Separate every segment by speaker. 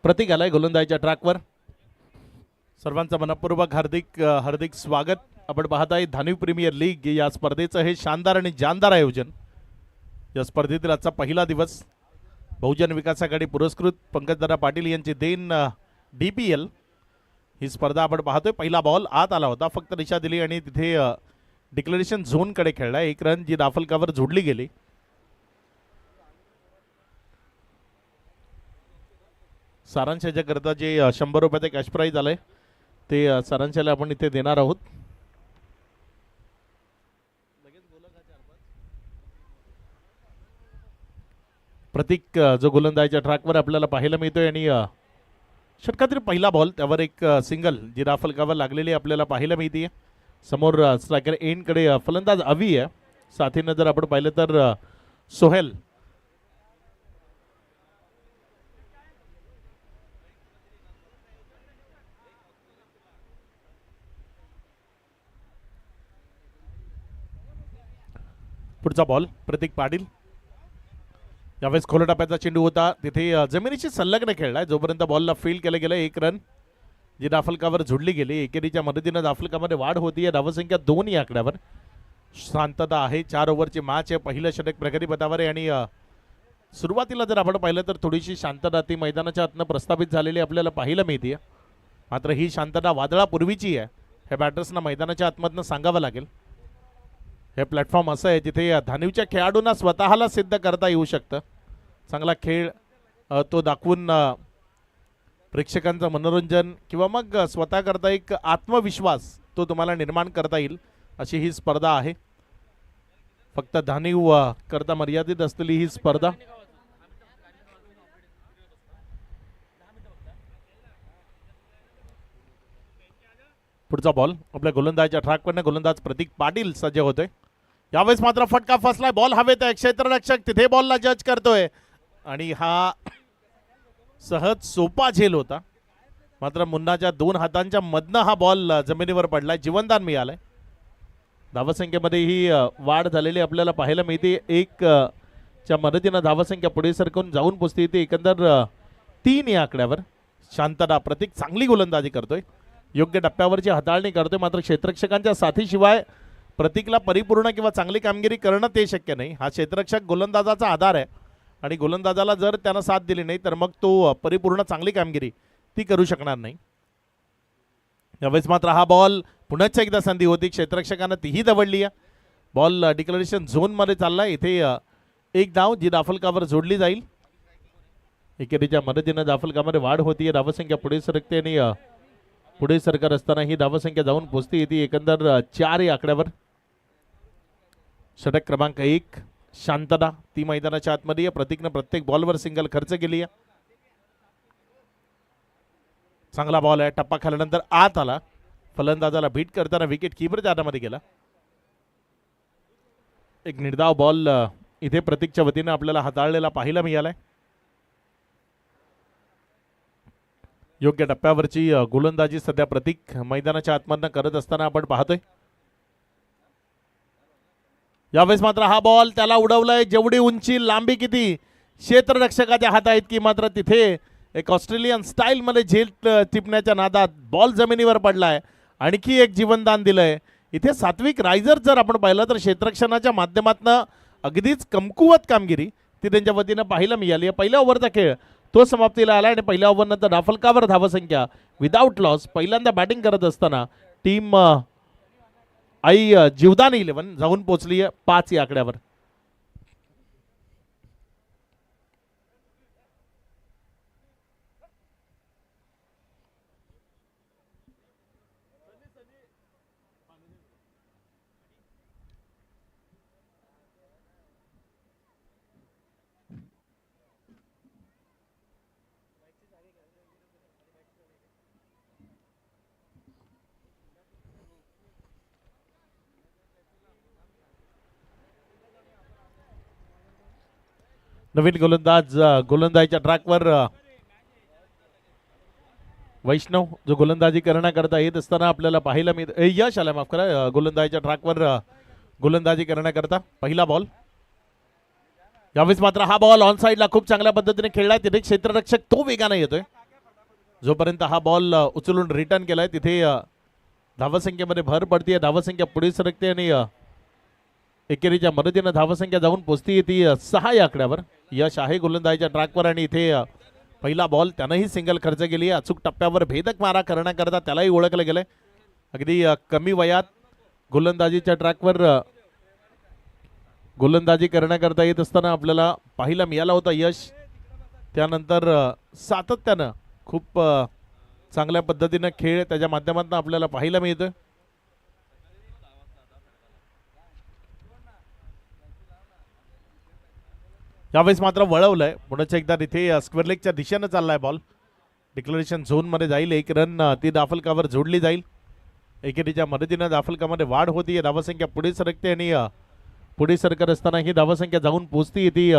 Speaker 1: प्रतीक आलाय गोलंदाजीच्या ट्रॅकवर. सर्वांचं मनपूर्वक हार्दिक स्वागत. आपण पाहत आहे धानवी प्रीमियर लीग या स्पर्धेचं हे शानदार आणि जानदार आयोजन. या स्पर्धेतील आजचा पहिला दिवस. बहुजन विकास आघाडी पुरस्कृत पंकजदादा पाटील यांची देन DPL ही स्पर्धा आपण पाहतोय. पहिला बॉल आत आला होता, फक्त दिशा दिली आणि तिथे डिक्लेरेशन झोन कडे खेळला. एक रन जी दाफलकावर जोडली गेली. सारांशाच्या करता जे 100 रुपयाचे कॅश प्राइज आलंय ते सारांशाला आपण इथे देणार आहोत. प्रतीक जो गोलंदाजीच्या ट्रॅकवर आपल्याला पाहायला मिळतोय आणि षटकातील पहिला बॉल त्यावर एक सिंगल जी दाफलकावर लागलेली आपल्याला पाहायला मिळते. समोर स्ट्रायकर एंडकडे फलंदाज अवी आहे. साथीनं जर आपण पाहिलं तर सोहेल. पुढचा बॉल प्रतीक पाटील. यावेळेस खोल टप्प्याचा चेंडू होता, तिथे जमिनीशी संलग्न खेळलाय. जोपर्यंत बॉलला फील्ड केलं गेलं एक रन जी दाफलकावर झुडली गेली. एकेरीच्या मदतीनं दाफलकामध्ये वाढ होतीये. धावसंख्या 2 या आकड्यावर. शांतता आहे. 4 ओव्हरची मॅच आहे. पहिलं षटक प्रगती पथावर आहे आणि सुरुवातीला जर आपण पाहिलं तर थोडीशी शांतता ती मैदानाच्या आतनं प्रस्थापित झालेली आपल्याला पाहायला मिळते. मात्र ही शांतता वादळापूर्वीची आहे हे बॅटर्सना मैदानाच्या आतमधनं सांगावं लागेल. हे प्लॅटफॉर्म असं आहे जिथे धानवीच्या खेळाडूंना स्वतःला सिद्ध करता येऊ शकतं. चांगला खेळ तो दाखवून प्रेक्षकांचं मनोरंजन किंवा मग स्वतः करता एक आत्मविश्वास तो तुम्हाला निर्माण करता येईल अशी ही स्पर्धा आहे. फक्त धानवी करता मर्यादित असलेली ही स्पर्धा. पुढचा बॉल आपल्या गोलंदाजीच्या ट्रॅकवरनं गोलंदाज प्रतीक पाटील सज्ज होतोय. यावेळेस मात्र फटका फसलाय. बॉल हवेत आहे. क्षेत्ररक्षक तिथे बॉलला जज करतोय आणि हा सहज सोपा झेल होता. मात्र मुन्नाच्या 2 हातांच्या मधनं हा बॉल जमिनीवर पडलाय. जीवनदान मिळालंय. धावसंख्येमध्ये ही वाढ झालेली आपल्याला पाहायला मिळते. 1 च्या मदतीनं धावसंख्या पुढे सरकून जाऊन पोचते येते. एकंदर 3 या आकड्यावर. शांतता. प्रतीक चांगली गोलंदाजी करतोय. योग्य टप्प्यावरची हाताळणी करतोय. मात्र क्षेत्ररक्षकांच्या साथीशिवाय प्रतीकला परिपूर्ण किंवा चांगली कामगिरी करणं ते शक्य नाही. हा क्षेत्ररक्षक गोलंदाजाचा आधार आहे आणि गोलंदाजाला जर त्यानं साथ दिली नाही तर मग तो परिपूर्ण चांगली कामगिरी ती करू शकणार नाही. यावेळेस मात्र हा बॉल पुन्हा एकदा संधी होती. क्षेत्ररक्षकांना तीही दवडली आहे. बॉल डिक्लेरेशन झोनमध्ये चाललाय. इथे एक धाव जी दाफलकावर जोडली जाईल. एकेरीच्या मदतीनं दाफलकामध्ये वाढ होतीये. धावसंख्या पुढे सरकते आणि पुढे सरकार असताना ही धावसंख्या जाऊन पोचते येते. एकंदर 4 या आकड्यावर. षटक क्रमांक 1 शांतता ती मैदानाच्या आतमध्ये. प्रतीकनं प्रत्येक बॉलवर सिंगल खर्च केली आहे. चांगला बॉल आहे. टप्पा खाल्यानंतर आत आला. फलंदाजाला बीट करताना विकेट कीपरच्या हातामध्ये गेला. एक निर्धाव बॉल इथे प्रतीकच्या वतीने आपल्याला हाताळलेला पाहायला मिळालाय. योग्य टप्प्यावरची गोलंदाजी सध्या प्रतीक मैदानाच्या आतमधनं करत असताना आपण पाहतोय. यावेळेस मात्र हा बॉल त्याला उडवलाय. जेवढी उंची लांबी किती क्षेत्ररक्षकाच्या हातात की मात्र तिथे एक ऑस्ट्रेलियन स्टाईल मध्ये झेल टिपण्याच्या नादात बॉल जमिनीवर पडलाय. आणखी एक जीवनदान दिलंय. इथे सात्विक रायझर जर आपण पाहिलं तर क्षेत्ररक्षणाच्या माध्यमातून अगदीच कमकुवत कामगिरी ती त्यांच्या वतीनं पाहायला मिळाली. पहिल्या ओव्हरचा खेळ तो समाप्तीला आला आणि पहिल्या ओव्हरनंतर दाफलकावर धावसंख्या विदाऊट लॉस. पहिल्यांदा बॅटिंग करत असताना टीम जीवदान 11 जाऊन पोचली आहे 5 या आकड्यावर. नवीन गोलंदाज गोलंदाजीच्या ट्रॅकवर वैष्णव जो गोलंदाजी करण्याकरता येत असताना आपल्याला पाहायला मिळत. यश आला माफ करा. गोलंदाजीच्या ट्रॅकवर गोलंदाजी करण्याकरता पहिला बॉल. यावेळेस मात्र हा बॉल ऑन साइडला खूप चांगल्या पद्धतीने खेळलाय. तिथे क्षेत्ररक्षक तो वेगाने येतोय. जोपर्यंत हा बॉल उचलून रिटर्न केलाय तिथे धावसंख्येमध्ये भर पडतीये, धावसंख्या पुढे सरकते आणि एकेरीच्या मदतीनं धावसंख्या जाऊन पोचती ती 6 या आकड्यावर. यश आहे गोलंदाजीच्या ट्रॅकवर आणि इथे पहिला बॉल त्यानंही सिंगल खर्च केली. अचूक टप्प्यावर भेदक मारा करण्याकरता त्यालाही ओळखलं गेलंय. अगदी कमी वयात गोलंदाजीच्या ट्रॅकवर गोलंदाजी करण्याकरता येत असताना आपल्याला पाहायला मिळाला होता यश. त्यानंतर सातत्यानं खूप चांगल्या पद्धतीनं खेळ त्याच्या माध्यमातून आपल्याला पाहायला मिळतोय. यावेळेस मात्र वळवलंय पुन्हा एकदा तिथे स्क्वेअर लेगच्या दिशेनं चाललाय बॉल. डिक्लेरेशन झोनमध्ये जाईल. एक रन ती दाफलकावर जोडली जाईल. एकेरीच्या मदतीनं दाफलकामध्ये वाढ होती. धावसंख्या पुढे सरकते आणि पुढे सरकत असताना ही धावसंख्या जाऊन पोचती ती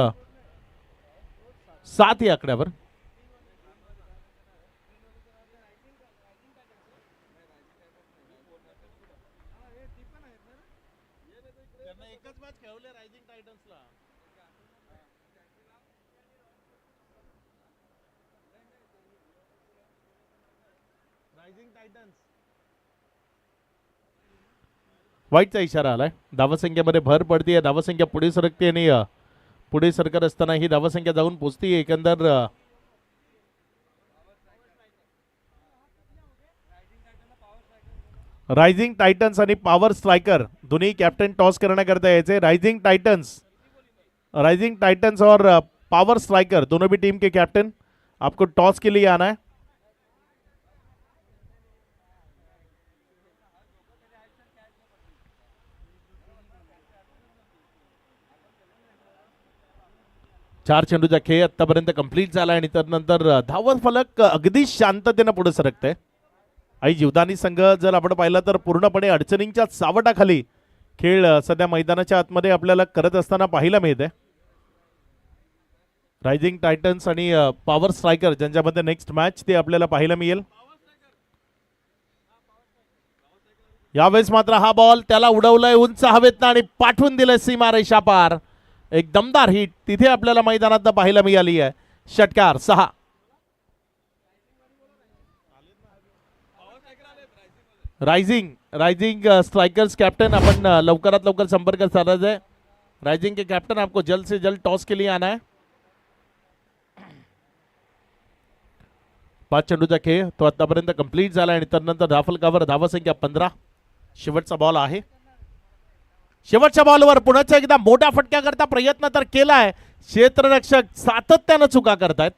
Speaker 1: 7 या आकड्यावर. वाईटचा इशारा आलाय. धावसंख्येमध्ये भर पडते. धावसंख्या पुढे सरकते आणि पुढे सरकत असताना ही धावसंख्या जाऊन पोचती. एकंदर रायझिंग टाइटन्स आणि पॉवर स्ट्राइकर दोन्ही कॅप्टन टॉस करण्याकरता यायचे. राइजिंग टाइटन्स और पावर स्ट्राइकर दोनों भी टीम के कैप्टन आपको टॉस के लिए आना है. चार चेंडूचा खेळ आतापर्यंत कंप्लीट झाला आणि त्यानंतर धावत फलक अगदी शांततेनं पुढे सरकतंय. आई जीवदानी संघ जर आपण पाहिलं तर पूर्णपणे अडचणींच्या सावटाखाली खेळ सध्या मैदानाच्या आतमध्ये आपल्याला करत असताना पाहायला मिळते. रायझिंग टायटन्स आणि पॉवर स्ट्रायकर ज्यांच्यामध्ये नेक्स्ट मॅच ते आपल्याला पाहायला मिळेल. यावेळेस मात्र हा बॉल त्याला उडवलाय उंच हवेतनं आणि पाठवून दिलंय सीमारेषा पार. एक दमदार हिट तिथे आपल्याला मैदानात पाहायला मिळाली आहे. षटकार 6. राइजिंग स्ट्राइकर्स कैप्टन अपन लवकरात लवकर संपर्क साधायचा आहे. राइजिंग के कैप्टन आपको जल्द से जल्द टॉस के लिए आना है. 5 चेंडूचा खेळ तो आतापर्यंत कंप्लीट झाला आणि त्यानंतर धाफलकावर धावसंख्या 15. शेवटचा बॉल आहे. शेवटच्या बॉलवर पुन्हा एकदा मोठ्या फटक्याकरता प्रयत्न तर केलाय. क्षेत्ररक्षक सातत्यानं चुका करतायत.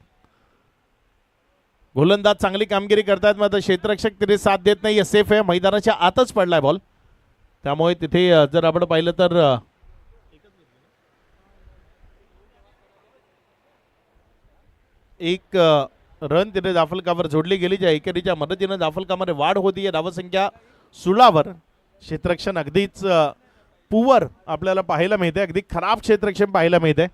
Speaker 1: गोलंदाज चांगली कामगिरी करतायत मात्र क्षेत्ररक्षक तिथे साथ देत नाही. सेफ आहे. मैदानाच्या आतच पडलाय बॉल. त्यामुळे तिथे जर आपण पाहिलं तर एक रन तिथे दाफलकावर जोडली गेली. ज्या एकेरीच्या मदतीनं दाफलकामध्ये वाढ होती. धावसंख्या 16वर. क्षेत्ररक्षण अगदीच पुवर आपल्याला पाहायला मिळते. अगदी खराब क्षेत्ररक्षण पाहायला मिळते.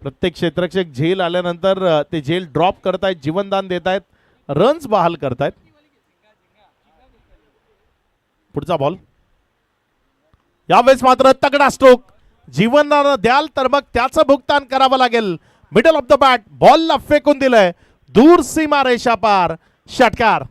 Speaker 1: प्रत्येक क्षेत्ररक्षक झेल आल्यानंतर ते झेल ड्रॉप करतायत. जीवनदान देत आहेत. रन्स बहाल करतायत. पुढचा बॉल. यावेळेस मात्र तगडा स्ट्रोक. जीवनदान द्याल तर मग त्याचं भुगतान करावं लागेल. मिडल ऑफ द बॅट बॉलला फेकून दिलंय दूर सीमा रेषा पार. षटकार.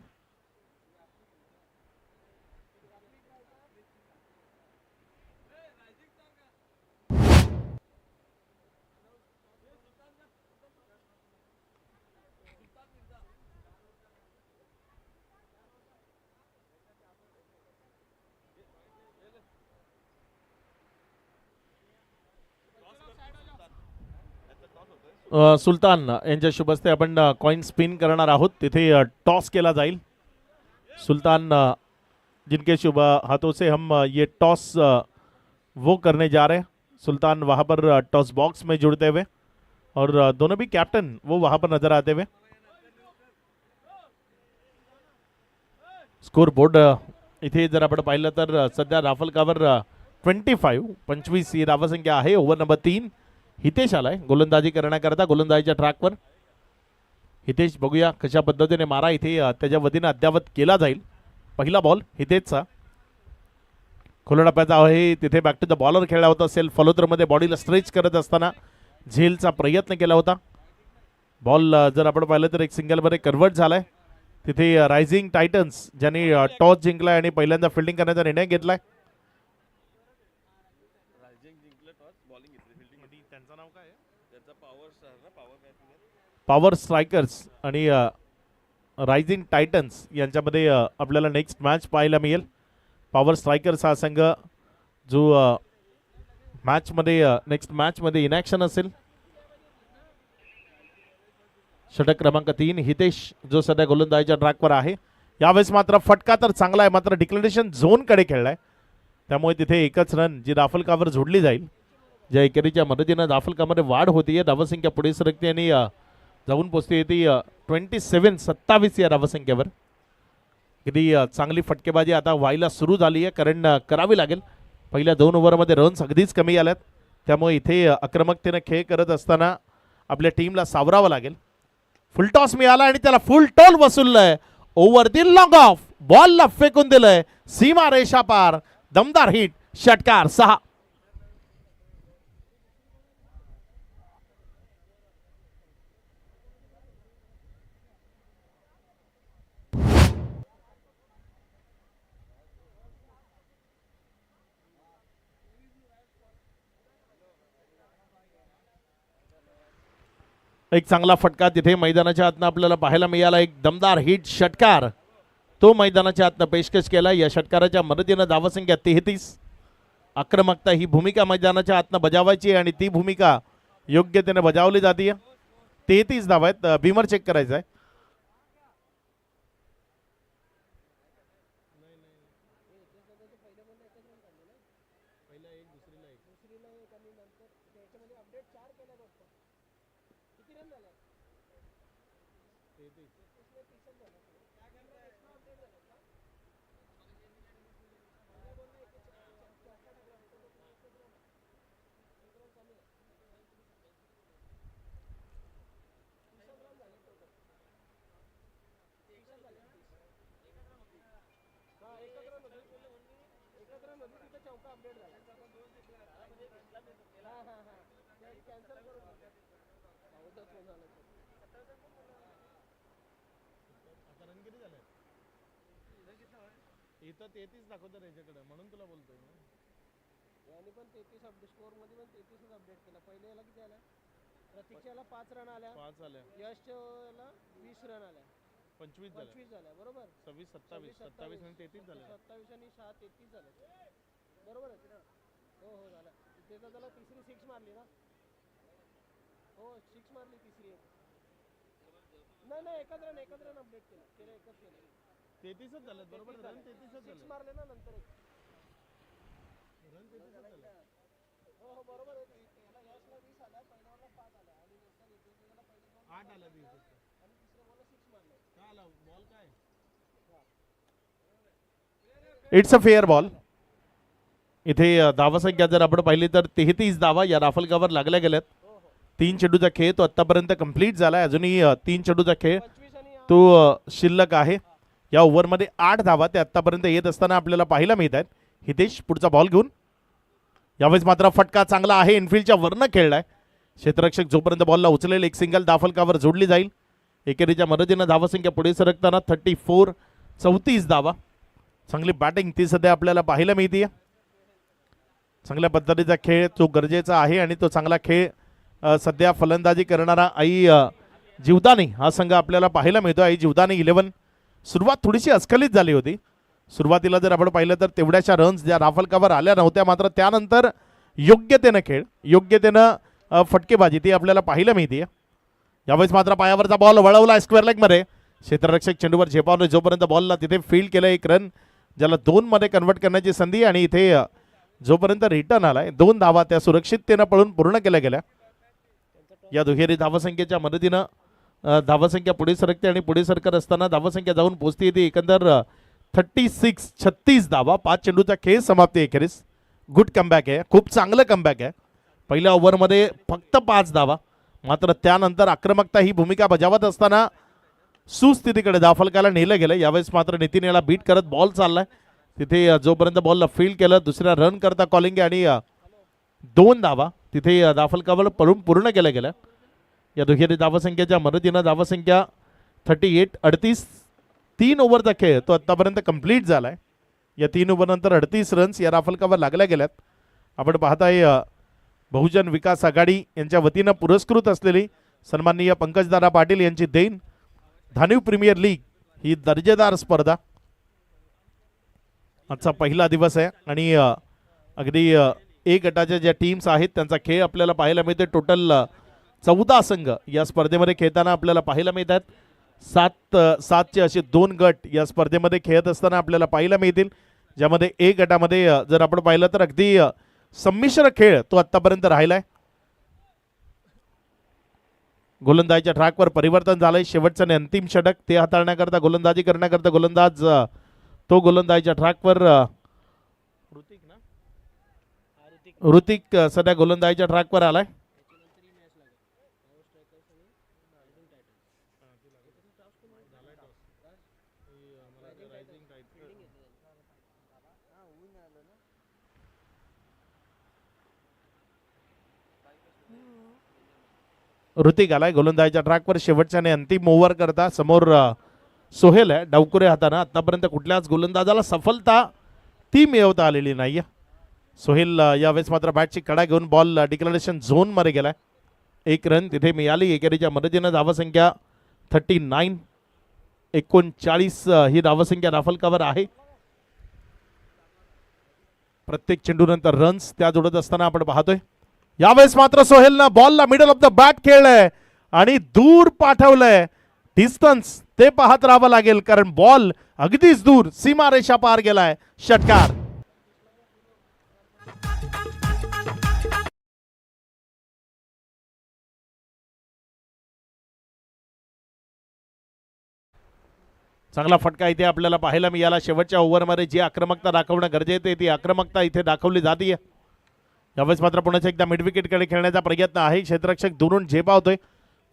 Speaker 1: सुलतान यांच्या शुभ हस्ते आपण कॉइन स्पिन करणार आहोत. तिथे टॉस केला जाईल. सुल्तान जिनके शुभ हाथों से हम ये टॉस वो करने जा रहे हैं. सुल्तान वहाँ पर टॉस बॉक्स में जुड़ते हुए और दोनों भी कैप्टन वो वहाँ पर नजर आते हुए. स्कोर बोर्ड इथे जर आपण पाहिलं तर सध्या राफलकावर 25 ही धावसंख्या आहे. Over number 3. हितेश आलाय गोलंदाजी करण्याकरता गोलंदाजीच्या ट्रॅकवर. हितेश बघूया कशा पद्धतीने मारा इथे त्याच्या वतीने अद्यावत केला जाईल. पहिला बॉल हितेशचा. खोला टप्प्याचा आहे. तिथे बॅक टू द बॉलर खेळला होता. सेल्फ फॉलोथ्रोमध्ये बॉडीला स्ट्रेच करत असताना झेलचा प्रयत्न केला होता. बॉल जर आपण पाहिलं तर एक सिंगलमध्ये कन्वर्ट झालाय. तिथे रायझिंग टायटन्स ज्यांनी टॉस जिंकलाय आणि पहिल्यांदा फिल्डिंग करण्याचा निर्णय घेतलाय. त्यांचं नाव काय आहे? पॉवर स्ट्रायकर्स आणि रायझिंग टायटन्स यांच्यामध्ये आपल्याला नेक्स्ट मॅच पाहायला मिळेल. पॉवर स्ट्रायकर्स हा संघ जो नेक्स्ट मॅचमध्ये इनॅक्शन असेल. षटक क्रमांक 3 हितेश जो सध्या गोलंदाजीच्या ट्रॅकवर आहे. यावेळेस मात्र फटका तर चांगला आहे, मात्र डिक्लेरेशन झोनकडे खेळलाय, त्यामुळे तिथे एकच रन जी धाफलकावर जोडली जाईल. ज्या एकेरीच्या मदतीनं धाफलकामध्ये वाढ होतीये, धावसंख्या पुढे सरकते आणि जाऊन पोचते ती 27 या धावसंख्येवर. किती चांगली फटकेबाजी आता व्हायला सुरू झाली आहे, कारण करावी लागेल. पहिल्या 2 ओव्हरमध्ये रन्स अगदीच कमी आल्यात, त्यामुळे इथे आक्रमकतेने खेळ करत असताना आपल्या टीमला सावरावं लागेल. फुल टॉस मिळाला आणि त्याला फुल टोल वसूललंय. ओव्हर दी लॉंग ऑफ बॉलला फेकून दिलंय सीमा रेषा पार. दमदार हिट, षटकार 6. एक चांगला फटका तिथे मैदानाच्या आतनं आपल्याला पाहायला मिळाला. एक दमदार हिट षटकार तो मैदानाच्या आतनं पेशकश केला. या षटकाराच्या मदतीनं धावसंख्या 33. आक्रमकता ही भूमिका मैदानाच्या आतनं बजावायची आणि ती भूमिका योग्यतेने बजावली जाते. 33 धावा आहेत. बीमर चेक करायचा आहे. इथं 33 दाखवतं याच्याकडे, म्हणून तुला बोलतोय.
Speaker 2: याने पण 33 अपडेट स्कोर मध्ये पण 33च अपडेट केला. पहिले याला किती आल्या? प्रतीक्षाला 5 रन आल्या.
Speaker 1: 5 आल्या.
Speaker 2: यशला 20 रन आल्या.
Speaker 1: 25
Speaker 2: झाल्या बरोबर.
Speaker 1: 26 27 27 आणि 33 झाले.
Speaker 2: 27 आणि 6 33 झाले बरोबर आहे ना. हो हो झालं. त्याचा त्याला तिसरी 6 मारली ना. हो 6 मारली तिसरी. नाही नाही एकच रन अपडेट केलं एकच केलं.
Speaker 1: 33च झालं बरोबर. रन 33च झाले.
Speaker 2: 6 मारले ना नंतर एक
Speaker 1: रन 33च झाले.
Speaker 2: हो हो बरोबर आहे. याला यशला 20 आल्या, पहिल्याला 5 आल्या आणि नंतर इथेला पहिले
Speaker 1: 8 आला 20
Speaker 2: आणि तिसऱ्या बॉलला 6 मारले.
Speaker 1: काय आला बॉल काय? It's a fair ball. इथे धावसंख्या जर आपण पाहिली तर 33 धावा या राफलकावर लागल्या गेल्यात. 3 चेंडूचा खेळ तो आतापर्यंत कंप्लीट झाला. अजूनही 3 चेंडूचा खेळ तो शिल्लक आहे. या ओव्हरमध्ये 8 धावा ते आतापर्यंत येत असताना आपल्याला पाहायला मिळत आहेत. हितेश पुढचा बॉल घेऊन. यावेळेस मात्र फटका चांगला आहे. इनफिल्डच्या वरनं खेळलाय. क्षेत्ररक्षक जोपर्यंत बॉलला उचलेल एक सिंगल धाफलकावर जोडली जाईल. एकेरीच्या मदतीनं धावसंख्या पुढे सरकताना 34 धावा. चांगली बॅटिंग ती सध्या आपल्याला पाहायला मिळते. चांगल्या पद्धतीचा खेळ तो गरजेचा आहे आणि तो चांगला खेळ सध्या फलंदाजी करणारा आई जीवदानी हा संघ आपल्याला पाहायला मिळतो. आई जीवदानी 11. सुरुवात थोडीशी अस्खलित झाली होती. सुरुवातीला जर आपण पाहिलं तर तेवढ्याशा रन्स ज्या राफलकावर आल्या नव्हत्या, मात्र त्यानंतर योग्यतेनं खेळ योग्यतेनं फटकेबाजी ती आपल्याला पाहायला मिळते. यावेळेस मात्र पायावरचा बॉल वळवला स्क्वेअर लेगमध्ये. क्षेत्ररक्षक चेंडूवर झेपावलं. जोपर्यंत बॉलला तिथे फील्ड केलं एक रन ज्याला 2 मध्ये कन्वर्ट करण्याची संधी आणि इथे जोपर्यंत रिटर्न आलाय 2 धावा त्या सुरक्षिततेनं पळून पूर्ण केल्या गेल्या. या दुहेरी धावसंख्येच्या मदतीनं धावसंख्या पुढे सरकते आणि पुढे सरकत असताना धावसंख्या जाऊन पोहोचते ती एकंदर 36 धावा. 5 चेंडूचा खेळ समाप्ती अखेरीस. गुड कमबॅक आहे, खूप चांगलं कमबॅक आहे. पहिल्या ओव्हरमध्ये फक्त 5 धावा, मात्र त्यानंतर आक्रमकता ही भूमिका बजावत असताना सुस्थितीकडे दाफलकाला नेलं गेलं. यावेळेस मात्र नितीन याला बीट करत बॉल चाललाय. तिथे जोपर्यंत बॉलला फील्ड केलं दुसऱ्या रन करता कॉलिंग आणि 2 धावा तिथे दाफलकावर पळून पूर्ण केल्या गेल्या. या दुहेरी धावसंख्येच्या मदतीनं धावसंख्या 38 38 3 ओव्हरचा खेळ तो आतापर्यंत कंप्लीट झालाय. या 3 ओव्हरनंतर 38 रन्स या राफल कव्हर लागल्या गेल्यात. आपण पाहताय बहुजन विकास आघाडी यांच्या वतीनं पुरस्कृत असलेली सन्माननीय पंकजदादा पाटील यांची देण धानिव प्रीमियर लीग ही दर्जेदार स्पर्धा. आजचा पहिला दिवस आहे आणि अगदी ए गटाच्या ज्या टीम्स आहेत त्यांचा खेळ आपल्याला पाहायला मिळते. टोटल 14 संघ या स्पर्धेमध्ये खेळताना आपल्याला पाहायला मिळतात. 7चे असे 2 गट या स्पर्धेमध्ये खेळत असताना आपल्याला पाहायला मिळतील. ज्यामध्ये ए गटामध्ये जर आपण पाहिलं तर अगदी संमिश्र खेळ तो आतापर्यंत राहिलाय. गोलंदाजीच्या ट्रॅकवर परिवर्तन झालंय. शेवटचं आणि अंतिम षटक ते हाताळण्याकरता गोलंदाजी करण्याकरता गोलंदाज तो गोलंदाजीच्या ट्रॅकवर ऋतिक सध्या गोलंदाजीच्या ट्रॅकवर आलाय. ऋतिक आलाय गोलंदाजीच्या ट्रॅकवर शेवटच्या आणि अंतिम ओव्हर करता. समोर सोहेल आहे डावकुरे हातानं. आतापर्यंत कुठल्याच गोलंदाजाला सफलता ती मिळवता आलेली नाही. सोहेल यावेळेस मात्र बॅटची कडा घेऊन बॉल डिक्लेरेशन झोन मध्ये गेलाय. 1 रन तिथे मिळाली. एकेरीच्या मदतीनं धावसंख्या 39. 39 ही धावसंख्या राफल कव्हर आहे. प्रत्येक चेंडूनंतर रन्स त्या जोडत असताना आपण पाहतोय. यावेळेस मात्र सोहेलनं बॉलला मिडल ऑफ द बॅट खेळलंय आणि दूर पाठवलंय. डिस्टन्स ते पाहत राहावं लागेल कारण बॉल अगदीच दूर सीमारेषा पार गेलाय. षटकार. चांगला फटका इथे आपल्याला पाहायला मिळाला. शेवटच्या ओव्हरमध्ये जी आक्रमकता दाखवणं गरजेचं आहे ती आक्रमकता इथे दाखवली जाते. यावेळेस मात्र पुन्हा एकदा मिड विकेटकडे खेळण्याचा प्रयत्न आहे. क्षेत्ररक्षक दुरून झेपावतोय.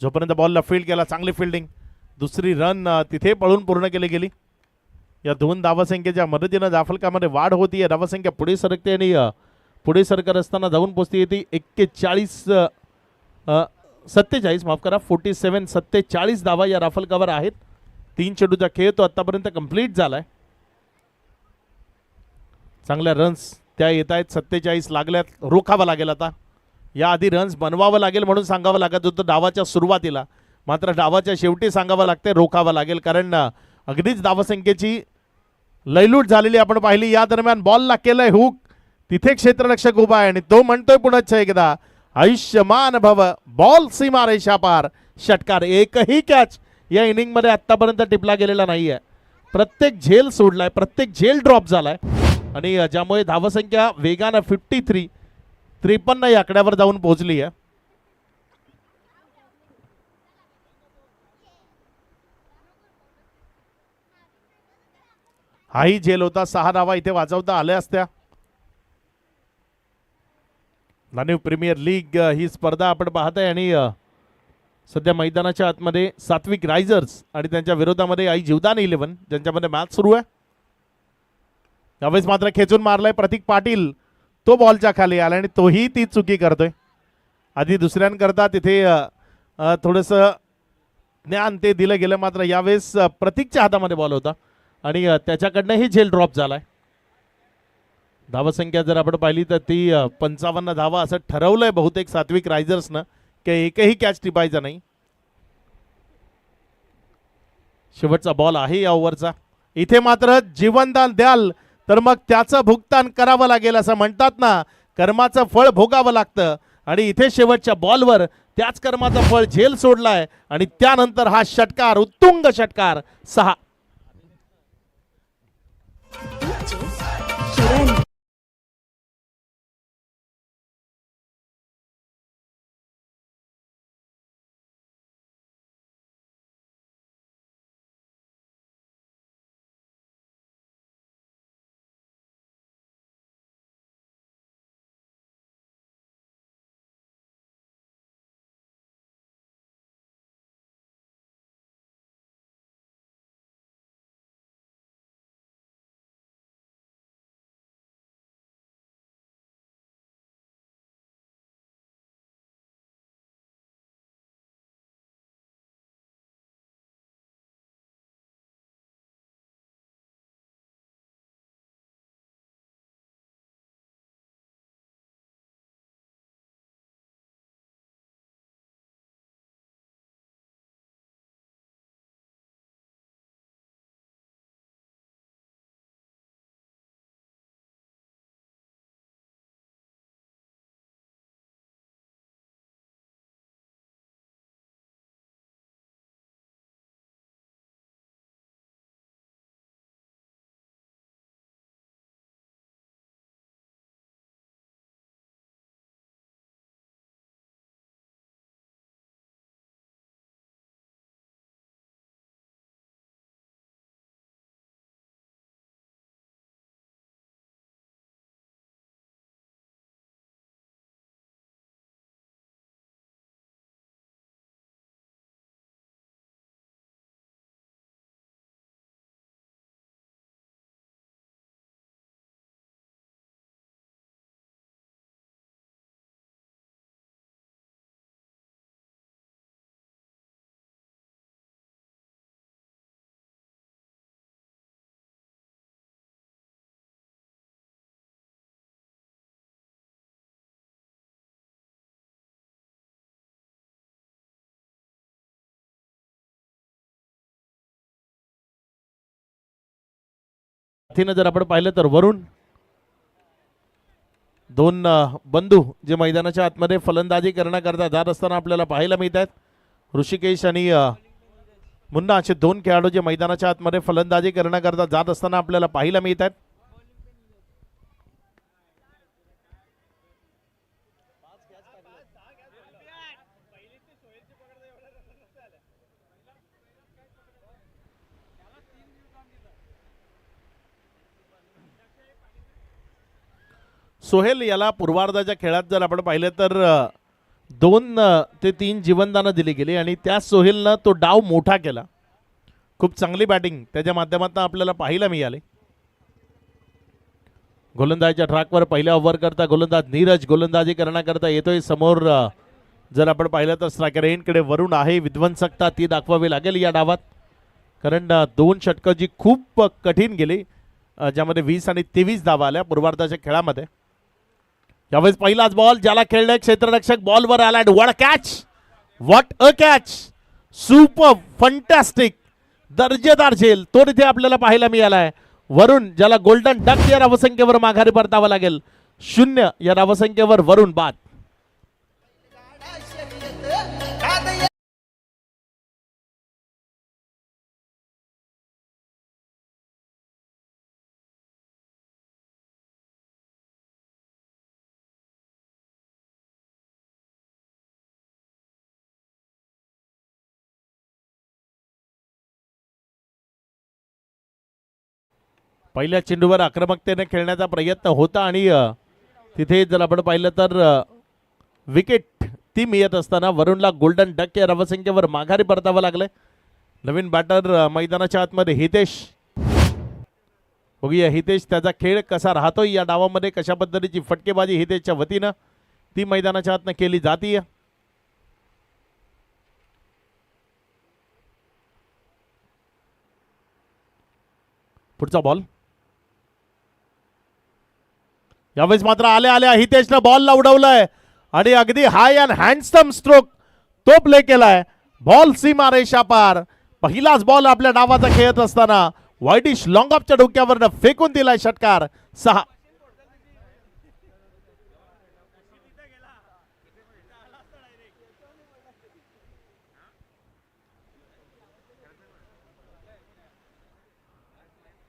Speaker 1: जोपर्यंत बॉलला फील्ड केला चांगली फिल्डिंग. दुसरी रन तिथे पळून पूर्ण केली गेली. या 2 धावसंख्येच्या मदतीनं धाफलकामध्ये वाढ होती. धावसंख्या पुढे सरकते आणि पुढे सरकत असताना जाऊन पोहोचते येते 47 माफ करा 47 धावा या राफल कव्हर आहेत. 3 चेंडूचा खेळ तो आतापर्यंत कंप्लीट झालाय. चांगल्या रन्स त्या येत आहेत. 47 लागल्यात. रोखावं लागेल आता. याआधी रन्स बनवावं लागेल म्हणून सांगावं लागत होतं डावाच्या सुरुवातीला. मात्र डावाच्या शेवटी सांगावं लागते रोखावं लागेल कारण अगदीच धावसंख्येची लयलूट झालेली आपण पाहिली. या दरम्यान बॉलला केलंय हुक. तिथे क्षेत्ररक्षक उभा आहे आणि तो म्हणतोय पुन्हा एकदा आयुष्यमान भव. बॉल सीमारेषा पार. षटकार. एकही कॅच या इनिंग मध्ये आतापर्यंत टिपला गेलेला नाहीये. प्रत्येक झेल सोडलाय. प्रत्येक झेल ड्रॉप झालाय आणि ज्यामुळे धावसंख्या वेगानं 53 या आकड्यावर जाऊन पोहोचली आहे. हाही झेल होता. 6 धावा इथे वाजवता आल्या असत्या. धानिव प्रीमियर लीग ही स्पर्धा आपण पाहताय आणि सध्या मैदानाच्या आतमध्ये सात्विक रायझर्स आणि त्यांच्या विरोधामध्ये आई जीवदान 11 ज्यांच्यामध्ये मॅच सुरू आहे. यावेळेस मात्र खेचून मारलाय प्रतीक पाटील. तो बॉलच्या खाली आला आणि तोही ती चुकी करतोय. आधी दुसऱ्यांकरता तिथे थोडंसं ज्ञान ते दिलं गेलं. मात्र यावेळेस प्रतीकच्या हातामध्ये बॉल होता आणि त्याच्याकडनंही झेल ड्रॉप झालाय. धावसंख्या जर आपण पाहिली तर ती 55 धावा असं ठरवलंय बहुतेक सात्विक रायझर्सनं की एकही कॅच टिपायचा नाही. शेवटचा बॉल आहे या ओव्हरचा. इथे मात्र जीवनदान द्याल तर मग त्याचं भुगतान करावं लागेल असं म्हणतात ना. कर्माचं फळ भोगावं लागतं आणि इथे शेवटच्या बॉलवर त्याच कर्माचं फळ झेल सोडलाय आणि त्यानंतर हा षटकार उत्तुंग षटकार 6. तिनं जर आपण पाहिलं तर वरुण दोन बंधू जे मैदानाच्या आतमध्ये फलंदाजी करण्याकरता जात असताना आपल्याला पाहायला मिळत आहेत। ऋषिकेश आणि मुन्ना असे दोन खेळाडू जे मैदानाच्या आतमध्ये फलंदाजी करण्याकरता जात असताना आपल्याला पाहायला मिळत आहेत। सोहेल याला पूर्वार्धाच्या खेळात जर आपण पाहिलं तर 2 ते 3 जीवनदानं दिली गेली आणि त्या सोहेलनं तो डाव मोठा केला। खूप चांगली बॅटिंग त्याच्या माध्यमातून आपल्याला पाहायला मिळाली। गोलंदाजीच्या ट्रॅकवर पहिल्या ओव्हर करता गोलंदाज नीरज गोलंदाजी करण्याकरता येतोय। समोर जर आपण पाहिलं तर स्ट्रायकर एंडकडे वरुण आहे। विध्वंसकता ती दाखवावी लागेल या डावात, कारण 2 षटकं जी खूप कठीण गेली, ज्यामध्ये 20 आणि 23 धावा आल्या पूर्वार्धाच्या खेळामध्ये। यावेळेस पहिलाच बॉल ज्याला खेळले क्षेत्ररक्षक बॉलवर आला। What catch, what a catch, super fantastic, दर्जेदार झेल तो तिथे आपल्याला पाहायला मिळाला आहे। वरुण ज्याला गोल्डन डक या धावसंख्येवर माघारी परतावं लागेल। 0 या धावसंख्येवर वरुण बाद। पहिल्या चेंडूवर आक्रमकतेने खेळण्याचा प्रयत्न होता आणि तिथे जर आपण पाहिलं तर विकेट ती मिळत असताना वरुणला गोल्डन डक या धावसंख्येवर माघारी परतावं लागलंय। नवीन बॅटर मैदानाच्या आतमध्ये हितेश, बघूया हितेश त्याचा खेळ कसा राहतोय या डावामध्ये, कशा पद्धतीची फटकेबाजी हितेशच्या वतीनं ती मैदानाच्या आतनं केली जातीय। पुढचा बॉल यावेळेस मात्र आल्या हितेशनं बॉलला उडवलंय आणि अगदी हाय अँड हँडसम स्ट्रोक तो प्ले केलाय। बॉल सीमा रेषा पार, पहिलाच बॉल आपल्या डावाचा खेळत असताना वाईडिश लॉंग ऑफच्या डोक्यावरनं फेकून दिलाय षटकार। 6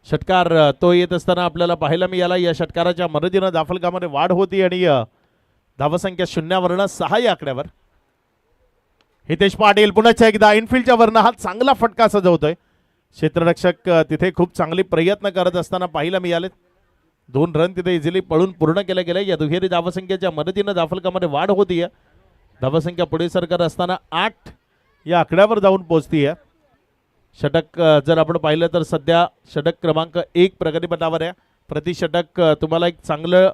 Speaker 1: षटकार तो येत असताना आपल्याला पाहायला मिळाला। या षटकाराच्या मदतीनं धाफलकामध्ये वाढ होती आणि धावसंख्या 0 वरनं 6 या आकड्यावर। हितेश पाटील पुन्हा एकदा इनफिल्डच्या वरनं हा चांगला फटका सजवतोय। क्षेत्ररक्षक तिथे खूप चांगली प्रयत्न करत असताना पाहायला मिळाले। 2 रन तिथे इझिली पळून पूर्ण केले गेले। या दुहेरी धावसंख्येच्या मदतीनं धाफलकामध्ये वाढ होतीये। धावसंख्या पुढे सरकत असताना 8 या आकड्यावर जाऊन पोहोचतीये। षटक जर आपण पाहिलं तर सध्या षटक क्रमांक 1 प्रगतीपथावर आहे। प्रति षटक तुम्हाला एक चांगलं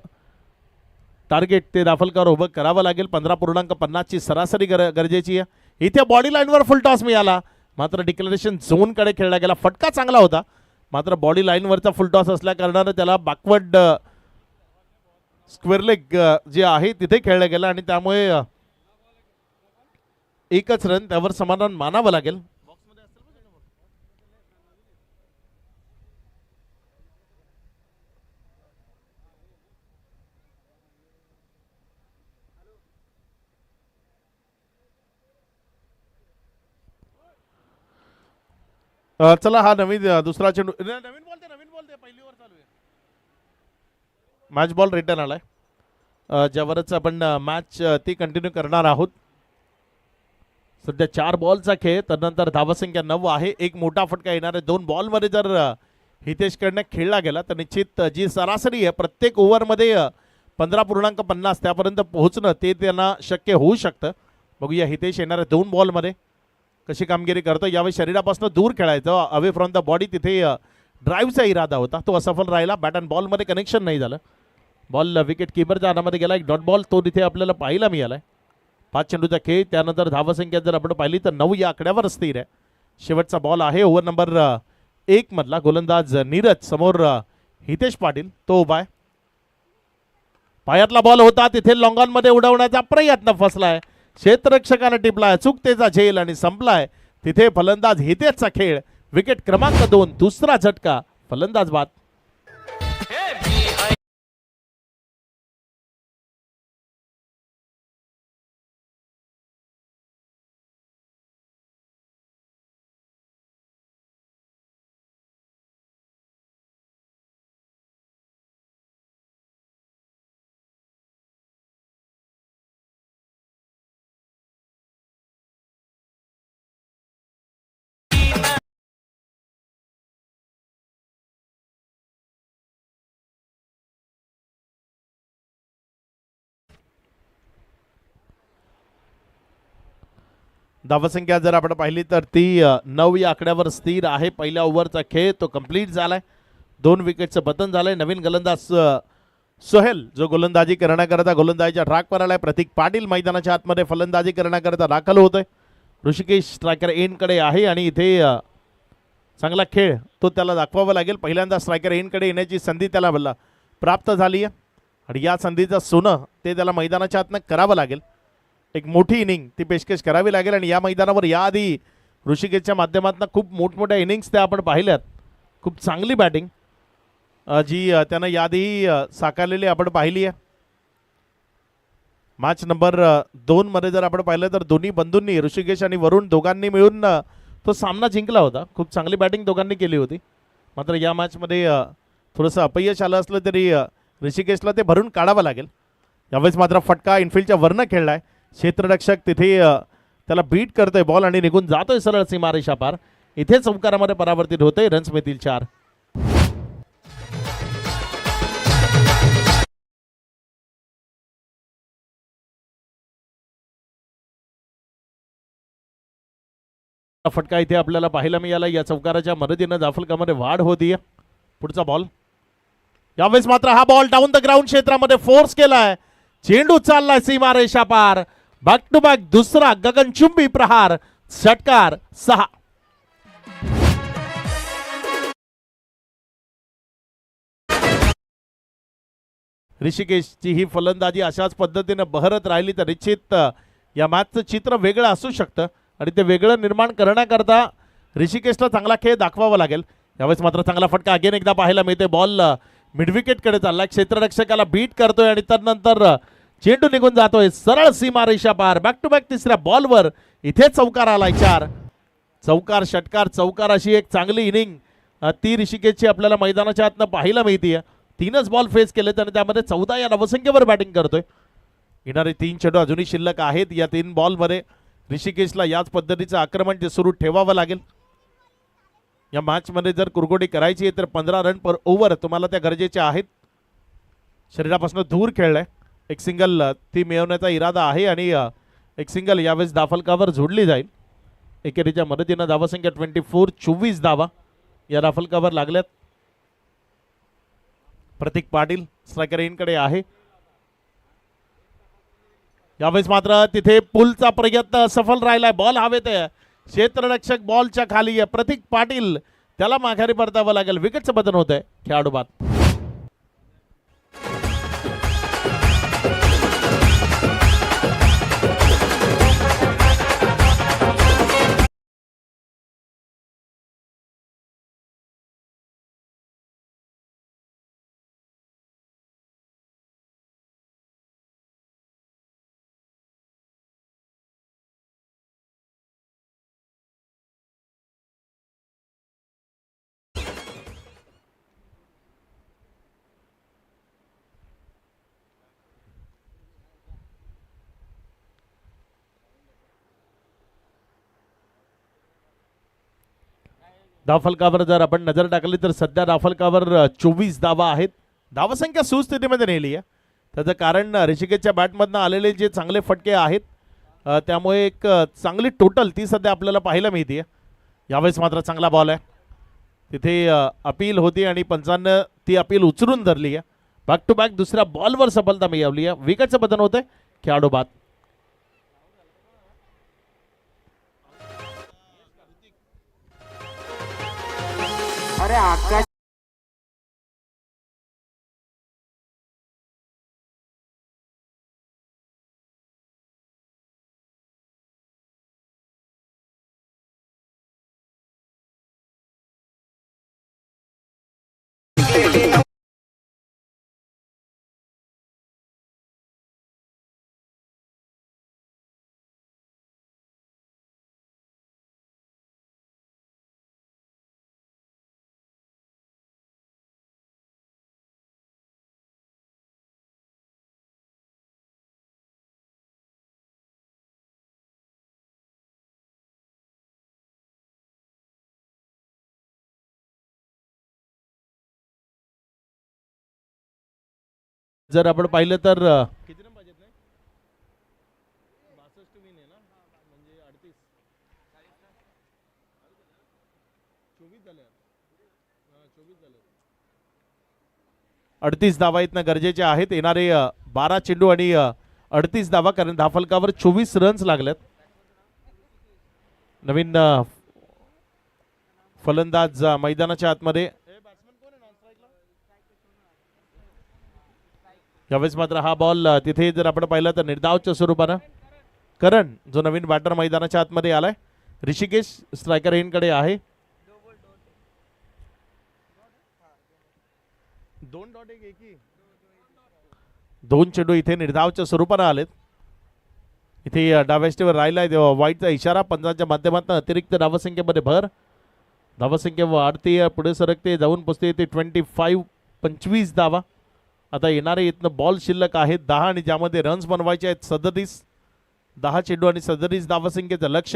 Speaker 1: टार्गेट ते दाफलकर उभं करावं लागेल। 15.50 ची सरासरी गरजेची आहे। इथे बॉडी लाईनवर फुल टॉस मिळाला, मात्र डिक्लेरेशन झोनकडे खेळला गेला। फटका चांगला होता, मात्र बॉडी लाईनवरचा फुल टॉस असल्या कारणानं त्याला बॅकवर्ड स्क्वेअर लेग जे आहे तिथे खेळलं गेलं आणि त्यामुळे एकच रन त्यावर समाधान मानावं लागेल। चला हा नवीन दुसरा चेंडू नवीन बोलते पहिली ओव्हर चालू आहे। मॅच बॉल रिटर्न आलाय, ज्यावरच आपण मॅच ती कंटिन्यू करणार आहोत। सध्या 4 बॉलचा खेळ, त्यानंतर धावसंख्या 9 आहे। एक मोठा फटका येणार आहे। 2 बॉलमध्ये जर हितेशकडनं खेळला गेला तर निश्चित जी सरासरी आहे प्रत्येक ओव्हरमध्ये 15.50 त्यापर्यंत पोहोचणं ते त्यांना शक्य होऊ शकतं। बघूया हितेश येणाऱ्या 2 बॉलमध्ये कशी कामगिरी करतो। यावेळी शरीरापासून दूर खेळायचं, अवे फ्रॉम द बॉडी, तिथे ड्राईव्हचा इरादा होता, तो असफल राहिला। बॅट अँड बॉलमध्ये कनेक्शन नाही झालं। बॉल विकेट किपरच्या हातामध्ये गेला। एक डॉट बॉल तो तिथे आपल्याला पाहायला मिळालाय। 5 चेंडूचा खेळ, त्यानंतर धावसंख्या जर आपण पाहिली तर 9 या आकड्यावर स्थिर आहे। शेवटचा बॉल आहे ओव्हर नंबर 1 मधला। गोलंदाज नीरज, समोर हितेश पाटील तो उभा आहे। पायातला बॉल होता, तिथे लॉंग ऑन मध्ये उडवण्याचा प्रयत्न फसलाय। क्षेत्ररक्षकाने टिपलाय, चुकतेचा झेल आणि संपलाय तिथे फलंदाज हितेशचा खेळ। विकेट क्रमांक 2, दुसरा झटका, फलंदाज बाद। धावसंख्या जर आपण पाहिली तर ती 9 या आकड्यावर स्थिर आहे. पहिल्या ओव्हरचा खेळ तो कंप्लीट झालाय. 2 विकेटचं पतन झालंय. नवीन गोलंदाज सोहेल जो गोलंदाजी करण्याकरता गोलंदाजीच्या ट्रॅकवर आलाय. प्रतीक पाटील मैदानाच्या आतमध्ये फलंदाजी करण्याकरता दाखल होतोय. ऋषिकेश स्ट्रायकर एंडकडे आहे आणि इथे चांगला खेळ तो त्याला दाखवावा लागेल. पहिल्यांदा स्ट्रायकर एंडकडे येण्याची संधी त्याला प्राप्त झाली आहे आणि या संधीचं सोनं ते त्याला मैदानाच्या आतनं करावं लागेल. एक मोठी इनिंग ती पेशकश करावी लागेल आणि या मैदानावर याआधी ऋषिकेशच्या माध्यमातून खूप मोठमोठ्या इनिंग्स त्या आपण पाहिल्यात. खूप चांगली बॅटिंग जी त्यानं याआधी साकारलेली आपण पाहिली आहे. मॅच नंबर 2 मध्ये जर आपण पाहिलं तर दोन्ही बंधूंनी ऋषिकेश आणि वरुण दोघांनी मिळून तो सामना जिंकला होता. खूप चांगली बॅटिंग दोघांनी केली होती. मात्र या मॅचमध्ये थोडंसं अपयश आलं असलं तरी ऋषिकेशला ते भरून काढावं लागेल. यावेळेस मात्र फटका इनफिल्डच्या वरनं खेळलाय. क्षेत्ररक्षक तिथे त्याला बीट करतोय बॉल आणि निघून जातोय सरळ सीमारेषा पार. इथे चौकारामध्ये परावर्तित होतोय. रन्स मिळतील 4. फटका इथे आपल्याला पाहायला मिळाला. या चौकाराच्या मदतीनं जाफलकामध्ये वाढ होतीये. पुढचा बॉल यावेळेस मात्र हा बॉल डाऊन द ग्राउंड क्षेत्रामध्ये फोर्स केलाय. चेंडू चाललाय सीमारेषा पार. बॅक टू बॅक दुसरा गगनचुंबी प्रहार. षटकार 6. ऋषिकेशची ही फलंदाजी अशाच पद्धतीने बहरत राहिली तर निश्चित या मॅचचं चित्र वेगळं असू शकतं आणि ते वेगळं निर्माण करण्याकरता ऋषिकेशला चांगला खेळ दाखवावा लागेल. यावेळेस मात्र चांगला फटका अगेन एकदा पाहायला मिळते. बॉल मिडविकेटकडे चाललाय. क्षेत्ररक्षकाला बीट करतोय आणि त्यानंतर चेंडू निघून जातोय सरळ सीमारेषा पार. बॅक टू बॅक तिसऱ्या बॉलवर इथे चौकार आलाय. 4 चौकार षटकार चौकार अशी एक चांगली इनिंग ती ऋषिकेशची आपल्याला मैदानाच्या आतनं पाहायला मिळतीये. 3च बॉल फेस केले आणि त्यामध्ये 14 या धावसंख्येवर बॅटिंग करतोय. येणारे 3 चेंडू अजूनही शिल्लक आहेत. या 3 बॉलमध्ये ऋषिकेशला याच पद्धतीचं आक्रमण ते सुरू ठेवावं लागेल. या मॅचमध्ये जर कुरघोडी करायची आहे तर 15 रन पर ओव्हर तुम्हाला त्या गरजेच्या आहेत. शरीरापासून दूर खेळलाय. एक सिंगल ती मिळवण्याचा इरादा आहे आणि एक सिंगल यावेळेस दाफलकावर जोडली जाईल. एकेरीच्या मदतीनं धावसंख्या 24 धावा या दाफलकावर लागल्यात. प्रतीक पाटील स्ट्रायकर इनकडे आहे. यावेळेस मात्र तिथे पुलचा प्रयत्न सफल राहिलाय. बॉल हवेत आहे. क्षेत्ररक्षक बॉलच्या खाली आहे. प्रतीक पाटील त्याला माघारी परतावं लागेल. विकेटचं बदल होत आहे. खेळाडू बाद. धावफलकावर जर आपण नजर टाकली तर सध्या धावफलकावर 24 धावा आहेत. धावसंख्या सुस्थितीमध्ये नेली आहे. त्याचं कारण ऋषिकेशच्या बॅटमधनं आलेले जे चांगले फटके आहेत त्यामुळे एक चांगली टोटल ती सध्या आपल्याला पाहायला मिळते. यावेळेस मात्र चांगला बॉल आहे. तिथे अपील होती आणि पंचांनं ती अपील उचलून धरली आहे. बॅक टू बॅक दुसऱ्या बॉलवर सफलता मिळवली आहे. विकेटचं बदल होतंय. खेळाडू बाद.
Speaker 3: अरे आकाश
Speaker 1: जर आपण पाहिलं तर किती रन पाहिजेत नाही 62 विन आहे ना म्हणजे 38 38 धावा इथनं गरजेचे आहेत. येणारे 12 चेंडू आणि 38 धावा, कारण धाफलकावर 24 रन्स लागल्यात. नवीन फलंदाज मैदानाच्या आतमध्ये. यावेळेस मात्र हा बॉल तिथे जर आपण पाहिलं तर निर्धावच्या स्वरूपानं करण जो नवीन बॅटर मैदानाच्या आतमध्ये आलाय. ऋषिकेश स्ट्रायकर एंडकडे आहे. 2 चेंडू इथे निर्धावच्या स्वरूपानं आलेत. इथे डाव्याष्टीवर राहिलाय तेव्हा वाईटचा इशारा. पंचांच्या माध्यमातून अतिरिक्त धावसंख्येमध्ये भर. धावसंख्या वाढते, पुढे सरकते, जाऊन पोचते ते 25 धावा. आता येणारे इथनं बॉल शिल्लक आहेत 10 आणि ज्यामध्ये रन्स बनवायचे आहेत 37. 10 चेंडू आणि 37 धावसंख्येचं लक्ष.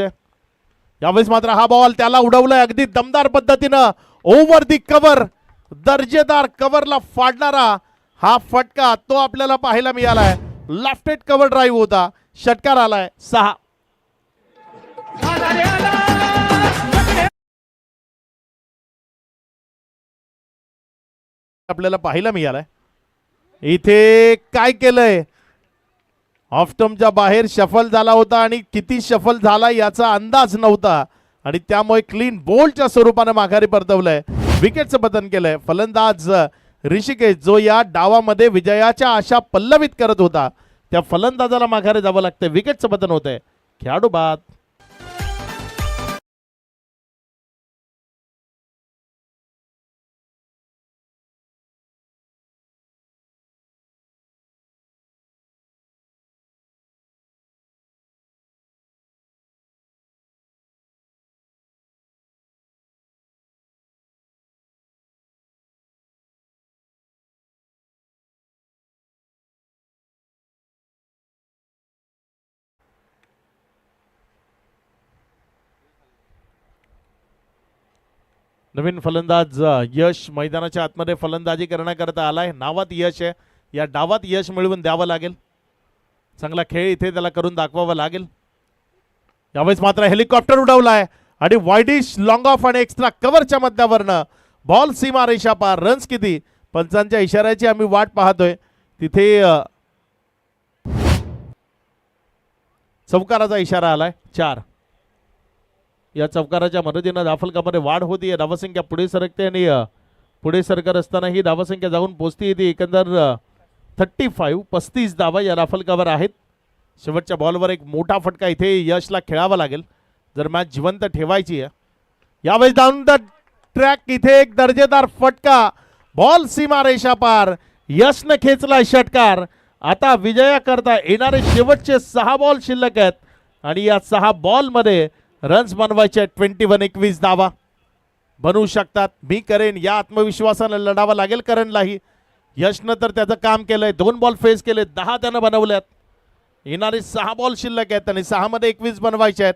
Speaker 1: यावेळेस मात्र हा बॉल त्याला उडवलाय अगदी दमदार पद्धतीनं ओव्हर दी कव्हर. दर्जेदार कव्हरला फाडणारा हा फटका तो आपल्याला पाहायला मिळालाय. लेफ्टेड कव्हर ड्राईव्ह होता. षटकार आलाय 6. आपल्याला पाहायला मिळालाय. इथे काय केलंय, ऑफ स्टंपच्या बाहेर शफल झाला होता आणि किती शफल झाला याचा अंदाज नव्हता आणि त्यामुळे क्लीन बोल्डच्या स्वरूपानं माघारी परतवलंय. विकेटचं पतन केलंय. फलंदाज ऋषिकेश जो या डावामध्ये विजयाच्या आशा पल्लवित करत होता त्या फलंदाजाला माघारी जावं लागतंय. विकेटचं पतन होतंय. खेळाडू बाद. नवीन फलंदाज यश मैदानाच्या आतमध्ये फलंदाजी करण्याकरता आलाय. नावात यश आहे, या डावात यश मिळवून द्यावं लागेल. चांगला खेळ इथे त्याला करून दाखवावा लागेल. यावेळेस मात्र हेलिकॉप्टर उडवलाय आणि वाईडिश लॉंग ऑफ आणि एक्स्ट्रा कव्हरच्या मध्यावरनं बॉल सीमा रेषा पार. रन्स किती, पंचांच्या इशाऱ्याची आम्ही वाट पाहतोय. तिथे चौकाराचा इशारा आलाय 4. या चौकाराच्या मदतीनं धाफलकामध्ये वाढ होती. धावसंख्या पुढे सरकते आणि पुढे सरकत असताना ही धावसंख्या जाऊन पोचते. ती एकंदर 35 धावा या धाफलकावर आहेत. शेवटच्या बॉलवर एक मोठा फटका इथे यशला खेळावा लागेल जर मॅच जिवंत ठेवायची आहे. यावेळेस डाऊन द ट्रॅक इथे एक दर्जेदार फटका. बॉल सीमा रेषा पार. यशनं खेचला षटकार. आता विजयाकरता येणारे शेवटचे 6 बॉल शिल्लक आहेत आणि या 6 बॉलमध्ये रन्स बनवायचे 21 धावा बनवू शकतात. मी करेन या आत्मविश्वासानं लढावं लागेल करणलाही. यशनं तर त्याचं काम केलंय. 2 बॉल फेस केले, 10 त्यानं बनवल्यात. येणारे 6 बॉल शिल्लक आहेत आणि 6 मध्ये 21 बनवायचे आहेत.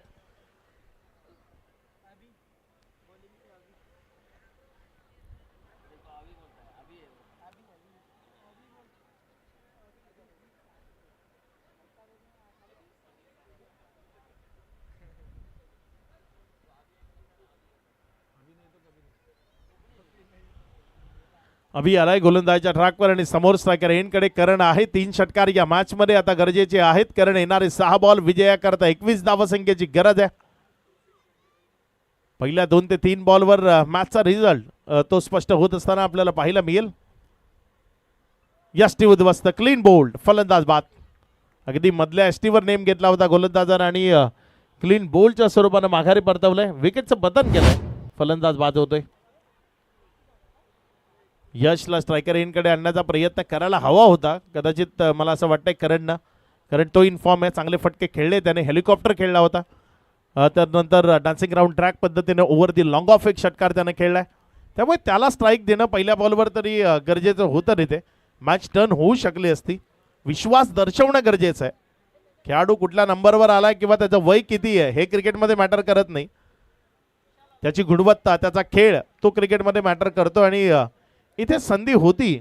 Speaker 1: अभि आलाय गोलंदाजीच्या ट्रॅकवर आणि समोर स्ट्रायकर एंडकडे करण आहे. 3 षटकार या मॅच मध्ये आता गरजेचे आहेत. कारण येणारे 6 बॉल विजयाकरता 21 धावसंख्येची गरज आहे. पहिल्या 2 ते 3 बॉलवर मॅचचा रिझल्ट तो स्पष्ट होत असताना आपल्याला पाहायला मिळेल. यष्टी उद्ध्वस्त, क्लीन बोल्ड, फलंदाज बाद. अगदी मधल्या एसटीवर नेम घेतला होता गोलंदाजानं आणि क्लीन बोल्डच्या स्वरूपानं माघारी परतवलंय. विकेटचं पतन केलंय. फलंदाज बाद होतोय. यशला स्ट्रायकर एंडकडे आणण्याचा प्रयत्न करायला हवा होता कदाचित मला असं वाटतंय करणनं. कारण तो इन्फॉर्म आहे. चांगले फटके खेळले त्याने. हेलिकॉप्टर खेळला होता. त्यानंतर डान्सिंग राऊंड ट्रॅक पद्धतीने ओव्हर दी लॉंग ऑफ एक षटकार त्यानं खेळलाय. त्यामुळे त्याला स्ट्राईक देणं पहिल्या बॉलवर तरी गरजेचं होतं. तिथे मॅच टर्न होऊ शकली असती. विश्वास दर्शवणं गरजेचं आहे. खेळाडू कुठल्या नंबरवर आलाय किंवा त्याचं वय किती आहे हे क्रिकेटमध्ये मॅटर करत नाही. त्याची गुणवत्ता, त्याचा खेळ तो क्रिकेटमध्ये मॅटर करतो आणि इथे संधी होती.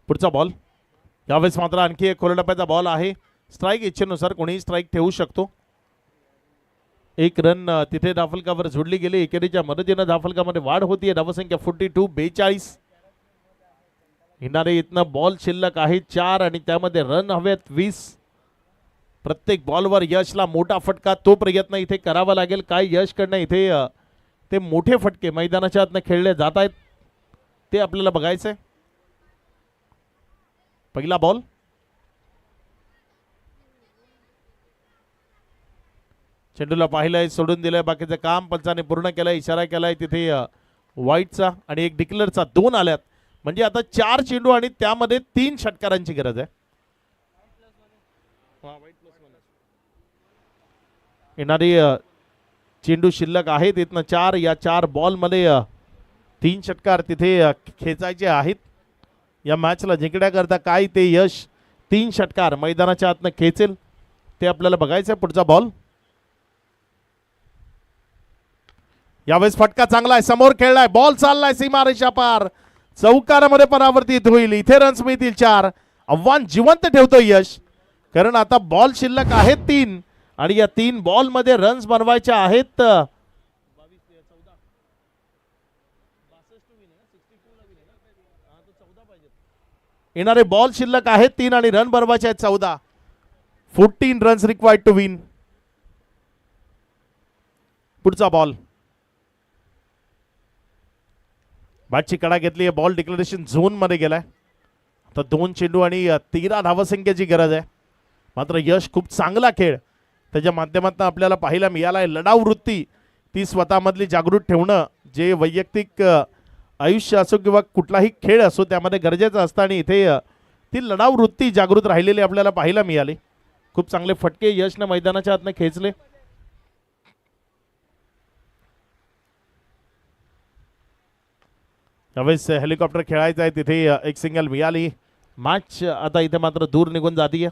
Speaker 1: पुढचा बॉल यावेळेस मात्र आणखी एक खोल टप्प्याचा बॉल आहे. स्ट्राईक इच्छेनुसार कोणीही स्ट्राईक ठेवू शकतो. एक रन तिथे धावफलकावर जोडली गेली. एकेरीच्या मदतीनं धावफलकामध्ये वाढ होतीये. धावसंख्या 42 येणारे इथनं बॉल शिल्लक आहे 4 आणि त्यामध्ये रन हवेत 20. प्रत्येक बॉलवर यशला मोठा फटका, तो प्रयत्न इथे करावा लागेल. काय यश कडनं इथे ते मोठे फटके मैदानाच्या आतनं खेळले जात आहेत ते आपल्याला बघायचंय. पहिला बॉल, चेंडूला पाहिलंय, सोडून दिलंय, बाकीचं काम पंचाने पूर्ण केलंय. इशारा केलाय तिथे वाईटचा आणि एक डिक्लेअरचा, 2 आल्यात. म्हणजे आता 4 चेंडू आणि त्यामध्ये 3 षटकारांची गरज आहे. येणारी चेंडू शिल्लक आहेत इथनं 4. या 4 बॉलमध्ये 3 षटकार तिथे खेचायचे आहेत. या मॅचला जिंकण्याकरता काय ते यश 3 षटकार मैदानाच्या आतनं खेचेल ते आपल्याला बघायचं आहे. पुढचा बॉल, यावेळेस फटका चांगला आहे, समोर खेळलाय, बॉल चाललाय सीमारेषा पार, चौकारामध्ये परावर्तित होईल. इथे रन्स मिळतील 4. आव्हान जिवंत ठेवतो यश, कारण आता बॉल शिल्लक आहेत 3 आणि या 3 बॉल मध्ये रन्स बनवायचे आहेत. येणारे बॉल शिल्लक आहेत 3 आणि रन बनवायचे आहेत 14. 14 रन्स रिक्वायर्ड टू विन. पुढचा बॉल, बॅटची कडा घेतली, बॉल डिक्लेरेशन झोन मध्ये गेलाय. आता 2 चेंडू आणि 13 धावसंख्येची गरज आहे. मात्र यश खूप चांगला खेळ त्याच्या माध्यमातून आपल्याला पाहायला मिळालाय. लढाऊ वृत्ती ती स्वतःमधली जागृत ठेवणं, जे वैयक्तिक आयुष्य असो किंवा कुठलाही खेळ असो त्यामध्ये गरजेचं असतं आणि इथे ती लढाऊ वृत्ती जागृत राहिलेली आपल्याला पाहायला मिळाली. खूप चांगले फटके यशनं मैदानाच्या आतनं खेचले. यावेळेस हेलिकॉप्टर खेळायचं आहे, तिथे एक सिंगल मिळाली. मॅच आता इथे मात्र दूर निघून जातीये.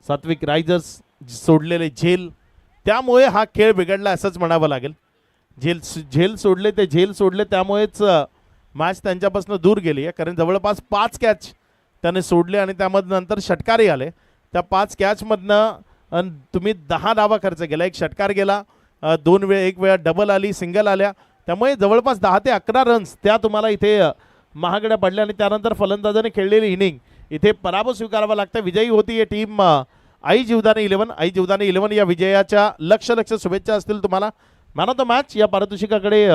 Speaker 1: सात्विक रायझर्स सोडलेले झेल, त्यामुळे हा खेळ बिघडला असंच म्हणावं लागेल. झेल सोडले त्यामुळेच मॅच त्यांच्यापासून दूर गेली आहे. कारण जवळपास 5 कॅच त्याने सोडले आणि त्यामध्ये नंतर षटकारही आले. त्या 5 कॅचमधनं तुम्ही 10 धावा खर्च केला, एक षटकार गेला, 2 वेळा, एक वेळा डबल आली, सिंगल आल्या, त्यामुळे जवळपास 10 ते 11 रन्स त्या तुम्हाला इथे महागड्या पडल्या. आणि त्यानंतर फलंदाजाने खेळलेली इनिंग इथे पराभव स्वीकारावा लागतं. विजयी होती ही टीम आई जीवदानी 11. आई जीवदानी 11 या विजयाच्या लक्ष शुभेच्छा असतील तुम्हाला. मॅन ऑफ द मॅच या पारितोषिकाकडे